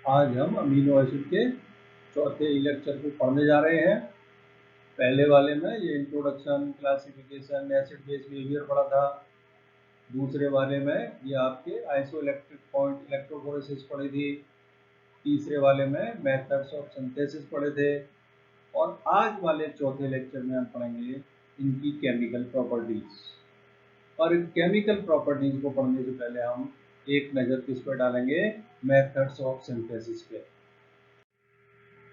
आज हम amino acid के चौथे लेक्चर को पढ़ने जा रहे हैं। पहले वाले में ये introduction, classification, acid base behaviour पढ़ा था। दूसरे वाले में ये आपके आइसोइलेक्ट्रिक पॉइंट इलेक्ट्रोफोरेसिस पढ़ी थी। तीसरे वाले में मेथड्स ऑफ सिंथेसिस पढ़े थे। और आज वाले चौथे लेक्चर में हम पढ़ेंगे इनकी केमिकल प्रॉपर्टीज। और इन केमिकल प्रॉपर्टीज को पढ़ने से पहले हम एक नज़र किस पर डालेंगे, मेथड्स ऑफ सिंथेसिस पे।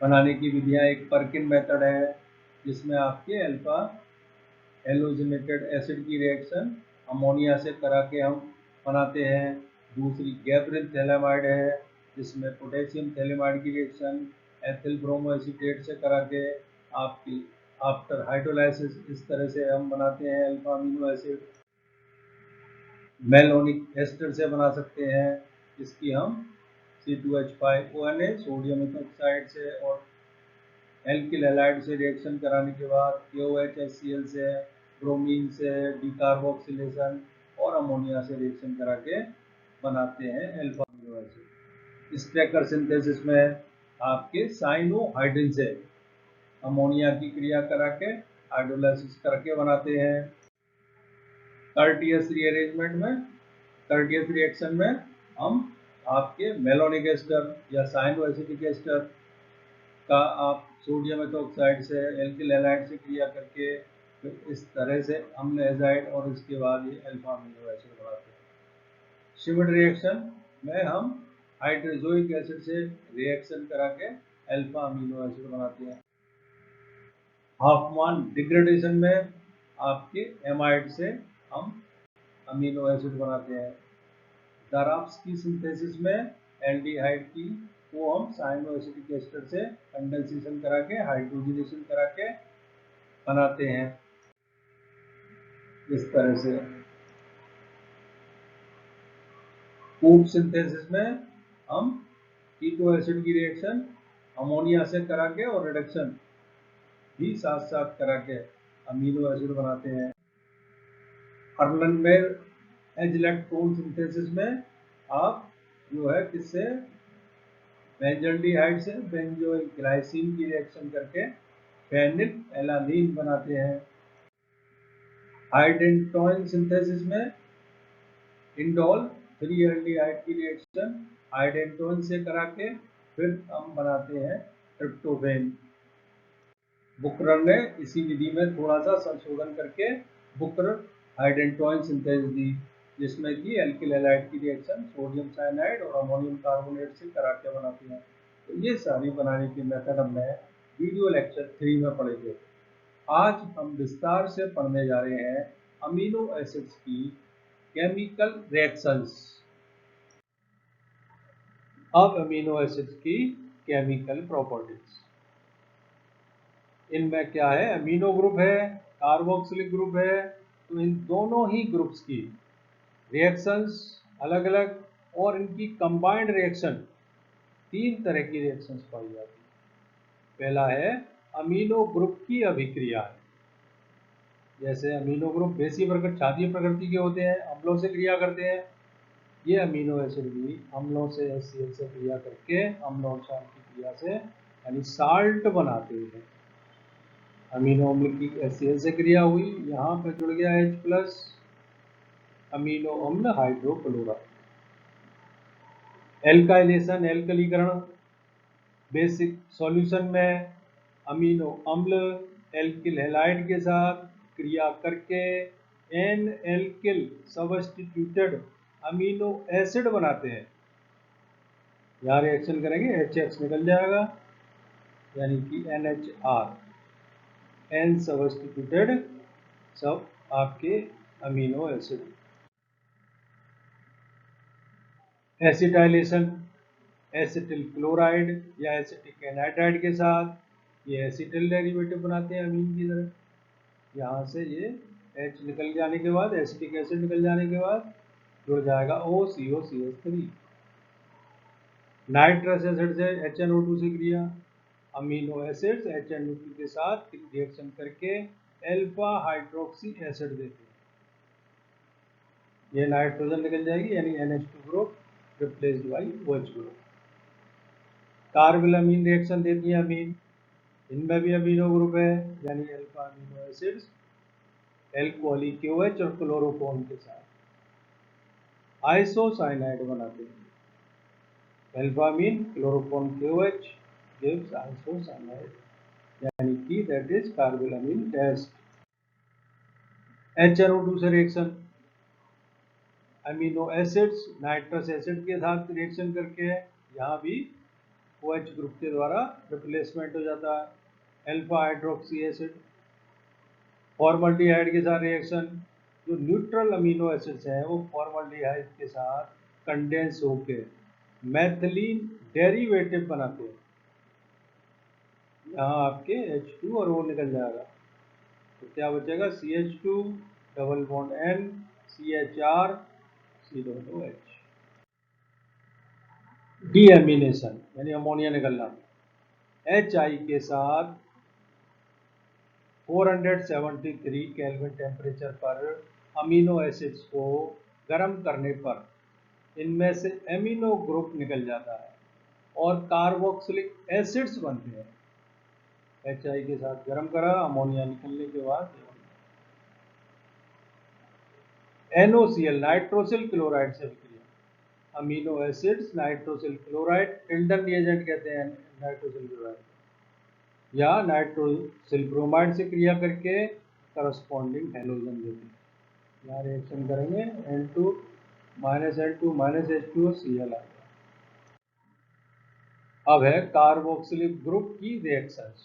बनाने की विधियां, एक पर्किन मेथड है जिसमें आपके अल्फा हेलोजिनेटेड एसिड की रिएक्शन अमोनिया से करा के हम बनाते हैं। दूसरी गैब्रिन थैलेमाइड है जिसमें पोटेशियम थैलेमाइड की रिएक्शन एथिल ब्रोमो एसीटेट से करा के आपकी आफ्टर हाइड्रोलाइसिस इस तरह से हम बनाते हैं alpha amino acid. Malonic ester से बना सकते हैं, इसकी हम C2H5ONA सोडियम इथोक्साइड से और एल्किल हैलाइड से रिएक्शन कराने के बाद KOH से, ब्रोमीन से, डिकार्बोक्सिलेशन और अमोनिया से रिएक्शन करा के बनाते हैं alpha amino acid. Straker synthesis में आपके साइनोहाइड्रिन से अमोनिया की क्रिया करा के हाइड्रोलाइसिस करके बनाते हैं। कर्टियस रीअरेंजमेंट में, कर्टियस रिएक्शन में हम आपके मेलोनिक एस्टर या साइनो एसिटिक एस्टर का आप सोडियम इथोक्साइड से एल्किल हैलाइड से क्रिया करके फिर इस तरह से अम्ल एजाइड और इसके बाद ये अल्फा अमीनो एसिड बनाते हैं। शिमिट रिएक्शन में हम हाइड्रोजोइक एसिड से रिएक्शन करा के अल्फा अमीनो एसिड बनाते हैं। हाफमान डिग्रेडेशन में आपके एमाइड से हम अमीनो एसिड बनाते हैं। दाराफ्स्की सिंथेसिस में एल्डिहाइड की को हम साइनो एसिटिक एस्टर से कंडेंसेशन करा के हाइड्रोजनेशन करा के बनाते हैं इस तरह से। कूप सिंथेसिस में हम कीटो एसिड की रिएक्शन अमोनिया से करा के और रिडक्शन भी साथ साथ करा के अमीनो एसिड बनाते हैं। अर्लनमेयर एजलेक्टोन सिंथेसिस में आप जो है किससे बेंजल्डिहाइड से बेंजोइल ग्लाइसिन की रिएक्शन करके फेनिल एलानीन बनाते हैं। हाइडेंटोइन सिंथेसिस में इंडोल 3 की रिएक्शन हाइडेंटोइन से करा के फिर हम बनाते हैं ट्रिप्टोफेन। बुकरर ने इसी विधि में थोड़ा सा संशोधन करके बुकरर हाइडेंटोइन सिंथेसिस दी जिसमें कि एल्किल हैलाइड की रिएक्शन सोडियम साइनाइड और अमोनियम कार्बोनेट से करा के बनाते हैं। तो ये सारी बनाने की मेथड हमने वीडियो लेक्चर 3 में पढ़े थे। आज हम विस्तार से पढ़ने जा रहे हैं अमीनो एसिड्स की केमिकल रिएक्शंस। अब अमीनो एसिड्स की केमिकल प्रॉपर्टीज, इनमें क्या है, अमीनो ग्रुप है, कार्बोक्सिलिक ग्रुप है, तो इन दोनों ही ग्रुप्स की रिएक्शंस अलग अलग और इनकी कंबाइंड रिएक्शन 3 तरह की रिएक्शंस पाई जाती है। पहला है अमीनो ग्रुप की अभिक्रिया। जैसे अमीनो ग्रुप बेसी प्रकृति क्षारीय प्रकृति के होते हैं, अम्लों से क्रिया करते हैं। ये अमीनो एसिड भी अम्लों से HCl से क्रिया करके अम्ल और क्षार की क्रिया से यानी साल्ट बनाते हैं। अमीनो अम्ल की HCl से क्रिया हुई, यहाँ पर जुड़ गया H+, अमीनो अम्ल हाइड्रोक्लोराइड। एल्काइलेशन एल्कलीकरण, बेसिक सॉल्यूशन में अमीनो अम्ल एल्किल हैलाइड के साथ क्रिया करके N alkyl substituted amino acid बनाते हैं। यहाँ रिएक्शन करेंगे HX निकल जाएगा यानी कि NHR, एन सबस्टिट्यूटेड सब आपके amino acid. Acetylation acetyl chloride या एसिटिक एनाइड्राइड के साथ ये एसिटिल डेरिवेटिव बनाते हैं अमीन की तरह। यहाँ से ये H निकल जाने के बाद, एसिटिक एसिड निकल जाने के बाद जुड़ जाएगा OCO-CH3। नाइट्रस एसिड से HNO2 से क्रिया, अमीनो एसिड्स HNO2 के साथ रिएक्शन करके अल्फा हाइड्रोक्सी एसिड देते हैं। ये नाइट्रोजन निकल जाएगी यानी NH2 group replaced by OH group. Carbylamine reaction देती है अमीन, इनमें भी अमीनो ग्रुप है, यानी अल्फा अमीनो एसिड्स एल्कोहलिक क्यूएच और क्लोरोफॉर्म के साथ आइसोसाइनाइड बनाते हैं। अल्फामीन क्लोरोफॉर्म क्यूएच गिव्स आइसोसाइनाइड, यानी कि that is carbylamine test. HNO2 से reaction, amino acids nitrous acid के साथ रिएक्शन करके यहाँ भी OH ग्रुप के द्वारा रिप्लेसमेंट हो जाता है। अल्फा हाइड्रोक्सी एसिड, फॉर्मल्डिहाइड के साथ रिएक्शन, जो न्यूट्रल अमीनो एसिड्स हैं वो फॉर्मल्डिहाइड के साथ कंडेंस होके मैथिलीन डेरिवेटिव बनाते हैं। यहाँ आपके H2 और O निकल जाएगा, तो क्या बचेगा CH2 double bond N CHR C2OH। Deamination यानी अमोनिया निकलना, HI के साथ 473 केल्विन टेम्परेचर पर अमीनो एसिड्स को गर्म करने पर इनमें से एमिनो ग्रुप निकल जाता है और कार्बोक्सिलिक एसिड्स बनते हैं। HI के साथ गर्म करा, अमोनिया निकलने के बाद NOCl नाइट्रोसिल क्लोराइड से विक्रिया, amino acids nitrosyl chloride Tilden reagent कहते हैं नाइट्रोसिल क्लोराइड, या नाइट्रोसिल ब्रोमाइड से क्रिया करके करस्पॉन्डिंग हैलोजन देते हैं। यहाँ रिएक्शन करेंगे N2 N2 H2O Cl आ गया। अब है कार्बोक्सिलिक ग्रुप की रिएक्शंस।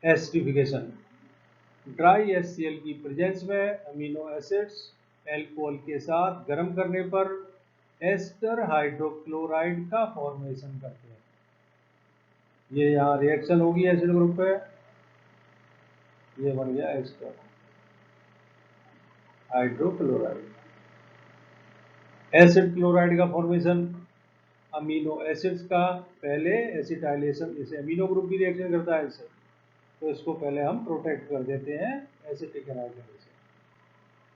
एसिडिफिकेशन, ड्राई HCl की प्रेजेंस में अमीनो एसिड्स एल्कोहल के साथ गर्म करने पर एस्टर हाइड्रोक्लोराइड का फॉर्मेशन करते हैं। ये यहाँ रिएक्शन होगी एसिड ग्रुप पे, ये बन गया एस्टर हाइड्रोक्लोराइड। एसिड क्लोराइड का फॉर्मेशन, अमीनो एसिड्स का पहले एसिटाइलेशन, जैसे अमीनो ग्रुप भी रिएक्शन करता है इससे, तो इसको पहले हम प्रोटेक्ट कर देते हैं एसिटिक एनाइड्राइड से,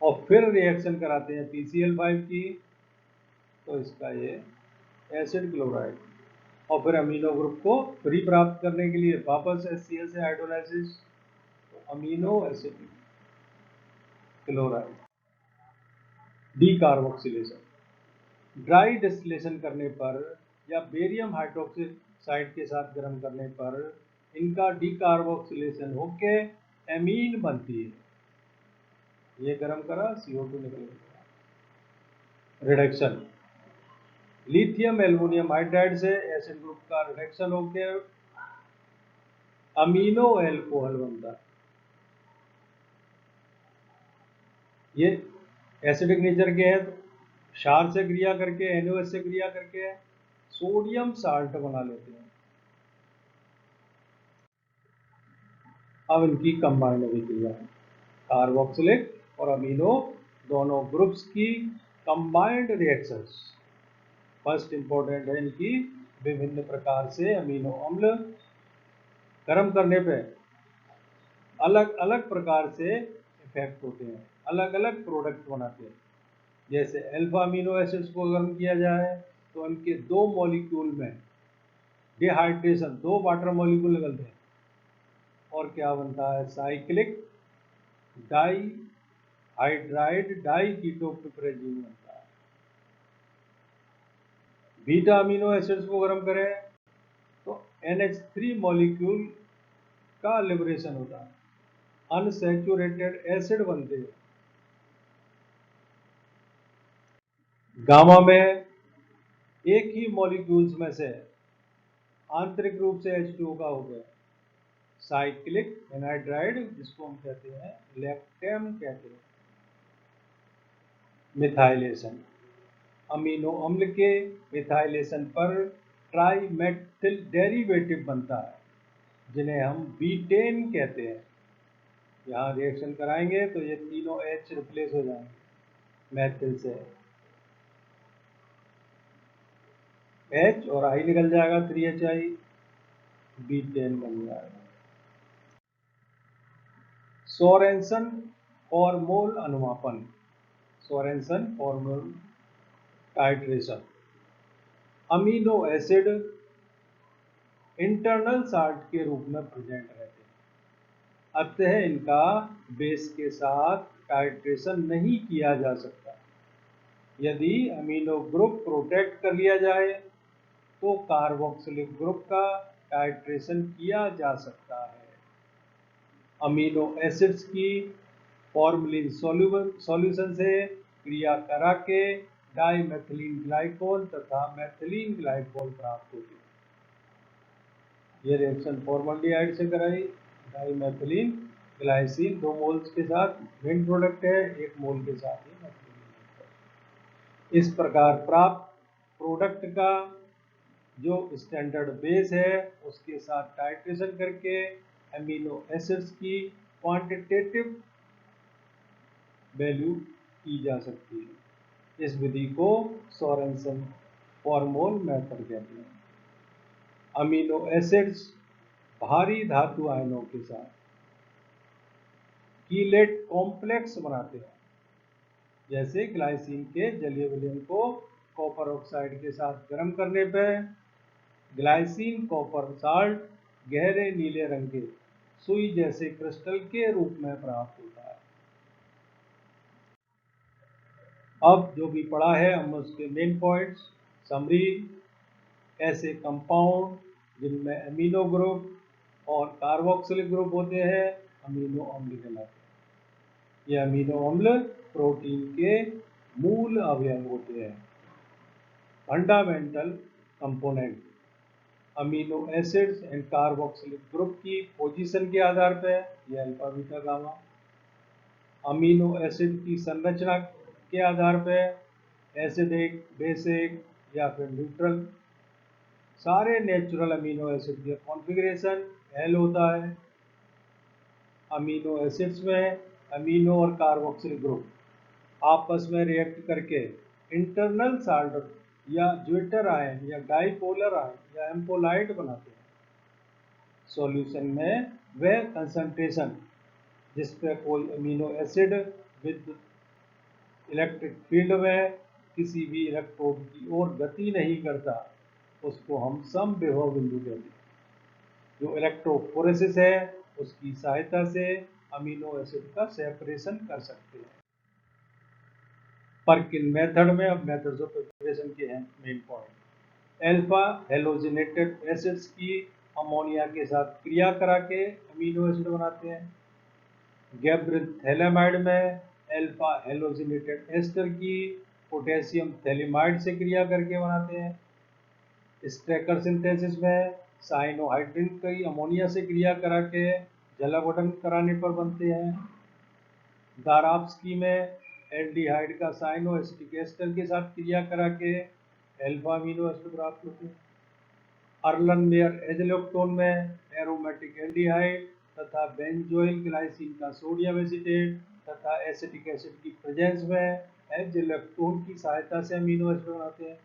और फिर रिएक्शन कराते हैं PCl5 की, तो इसका ये एसिड क्लोराइड, और फिर अमीनो ग्रुप को फ्री प्राप्त करने के लिए वापस HCl से हाइड्रोलाइसिस, तो amino acetic chloride. Decarboxylation, dry distillation करने पर या बेरियम हाइड्रोक्साइड के साथ गर्म करने पर इनका डीकार्बोक्सिलेशन होके एमीन बनती है। ये गर्म करा CO2 निकल गया। रिडक्शन, लिथियम एल्युमिनियम हाइड्राइड से एसिड ग्रुप का रिडक्शन होके अमीनो एल्कोहल बनता है। ये एसिडिक नेचर के है, तो क्षार से क्रिया करके NaOH से क्रिया करके सोडियम साल्ट बना लेते हैं। अब इनकी कंबाइंड अभिक्रिया, कार्बोक्सिलिक और अमीनो दोनों ग्रुप्स की कंबाइंड रिएक्शंस। फर्स्ट इंपॉर्टेंट है इनकी विभिन्न प्रकार से अमीनो अम्ल गर्म करने पे अलग अलग प्रकार से इफेक्ट होते हैं, अलग अलग प्रोडक्ट बनाते हैं। जैसे अल्फा अमीनो एसिड्स को गर्म किया जाए तो इनके दो मॉलिक्यूल में डिहाइड्रेशन, दो वाटर मॉलिक्यूल निकलते हैं, और क्या बनता है साइक्लिक डाई हाइड्राइड डाई कीटोपिप्रेजीन बनता है। बीटा अमीनो एसिड्स को गर्म करें तो NH3 मॉलिक्यूल का लिबरेशन होता है, अनसैचुरेटेड एसिड बनते हैं। गामा में एक ही मॉलिक्यूल्स में से आंतरिक रूप से H2O का हो गया साइक्लिक एनाइड्राइड, जिसको हम कहते हैं लैक्टेम कहते हैं। मिथाइलेशन, अमीनो अम्ल के मिथाइलेशन पर ट्राइमेथिल डेरिवेटिव बनता है, जिन्हें हम बीटेन कहते हैं। यहाँ रिएक्शन कराएंगे तो ये तीनों H रिप्लेस हो जाएंगे मैथिल से, H और I निकल जाएगा 3HI, बीटेन बन जाएगा। सोरेनसन फॉर्मोल अनुमापन, Sorensen formol titration, amino acid internal salt के रूप में प्रेजेंट रहते हैं, अतः इनका बेस के साथ टाइट्रेशन नहीं किया जा सकता। यदि अमीनो ग्रुप प्रोटेक्ट कर लिया जाए तो कार्बोक्सिलिक ग्रुप का टाइट्रेशन किया जा सकता है। अमीनो एसिड्स की फॉर्मलिन सॉल्यूशन से क्रिया करा के डाइमेथिलीन ग्लाइकोल तथा मेथिलीन ग्लाइकोल प्राप्त होती है। ये रिएक्शन फॉर्मल्डिहाइड से कराई, डाइमेथिलीन ग्लाइसिन 2 मोल्स के साथ मेन प्रोडक्ट है, 1 मोल के साथ ही मेथिलीन। इस प्रकार प्राप्त प्रोडक्ट का जो स्टैंडर्ड बेस है उसके साथ टाइट्रेशन करके अमीनो एसिड्स की क्वांटिटेटिव वैल्यू की जा सकती है। इस विधि को सोरेनसन फॉर्मोल मेथड कहते हैं। अमीनो एसिड्स भारी धातु आयनों के साथ कीलेट कॉम्प्लेक्स बनाते हैं, जैसे ग्लाइसिन के जलीय विलयन को कॉपर ऑक्साइड के साथ गर्म करने पर ग्लाइसिन कॉपर साल्ट गहरे नीले रंग के सुई जैसे क्रिस्टल के रूप में प्राप्त होता है। अब जो भी पढ़ा है हम उसके मेन पॉइंट्स समरी। ऐसे कंपाउंड जिनमें अमीनो ग्रुप और कार्बोक्सिलिक ग्रुप होते हैं अमीनो अम्ल कहलाते हैं। ये अमीनो अम्ल प्रोटीन के मूल अवयव होते हैं, fundamental component. Amino acids and carboxylic group की पोजीशन के आधार पर यह alpha beta gamma. Amino acid की संरचना के आधार पर एसिडिक, बेसिक या फिर न्यूट्रल। सारे नेचुरल अमीनो एसिड का कॉन्फ़िगरेशन एल होता है। अमीनो एसिड्स में अमीनो और कार्बोक्सिलिक ग्रुप आपस में रिएक्ट करके इंटरनल साल्ट या ज्वेटर आयन या डाइपोलर आयन या एम्पोलाइट बनाते हैं। सॉल्यूशन में वह कंसंट्रेशन जिस पे कोई amino acid with electric field में किसी भी इलेक्ट्रोड की ओर गति नहीं करता उसको हम समविभव बिंदु कहते हैं। जो इलेक्ट्रोफोरेसिस है उसकी सहायता से अमीनो एसिड का सेपरेशन कर सकते हैं। पर्किन मेथड में अब मेथड्स ऑफ प्रिपरेशन के हैं main point. Alpha halogenated acids की अमोनिया के साथ क्रिया करा के अमीनो एसिड बनाते हैं। गैब्रिन थैलेमाइड में अल्फा हेलोजिनेटेड एस्टर की पोटेशियम थैलेमाइड से क्रिया करके बनाते हैं। स्ट्रेकर सिंथेसिस में साइनोहाइड्रिन की अमोनिया से क्रिया करा के जलावटन कराने पर बनते हैं। दाराप्स्की में एल्डिहाइड का साइनो एसिटिक एस्टर के साथ क्रिया करा के अल्फा अमीनो एसिड प्राप्त होते हैं। अर्लन मेयर एजोलेक्टोन में एरोमेटिक एल्डिहाइड तथा बेंजोइल ग्लाइसिन का सोडियम एसीटेट तथा एसिटिक एसिड की प्रेजेंस में एजोलेक्टोन की सहायता से अमीनो एसिड बनाते हैं।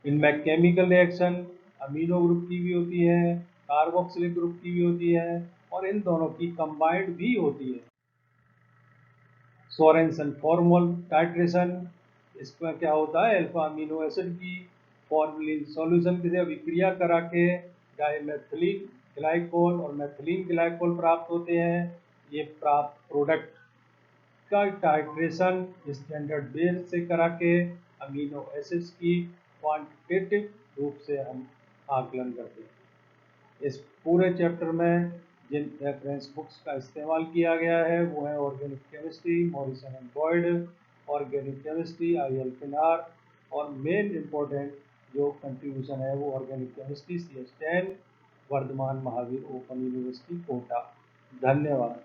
इनमें केमिकल रिएक्शन अमीनो ग्रुप की भी होती है, कार्बोक्सिलिक ग्रुप की भी होती है और इन दोनों की कंबाइंड भी होती है। सोरेनसन फॉर्मल टाइट्रेशन, इसमें क्या होता है अल्फा अमीनो एसिड की फॉर्मलिन सॉल्यूशन से अभिक्रिया करा के डाइमेथिलीन ग्लाइकोल और मेथिलीन ग्लाइकोल प्राप्त होते हैं। ये प्राप्त प्रोडक्ट का टाइट्रेशन स्टैंडर्ड बेस से करा के अमीनो एसिड्स की क्वांटिटेटिव रूप से हम आकलन करते हैं। इस पूरे चैप्टर में जिन रेफरेंस बुक्स का इस्तेमाल किया गया है वो है organic chemistry Morrison and Boyd, organic chemistry IL Finar और मेन इम्पोर्टेंट जो कंट्रीब्यूशन है वो organic chemistry CS10 Vardhman Mahaveer open university Kota. धन्यवाद।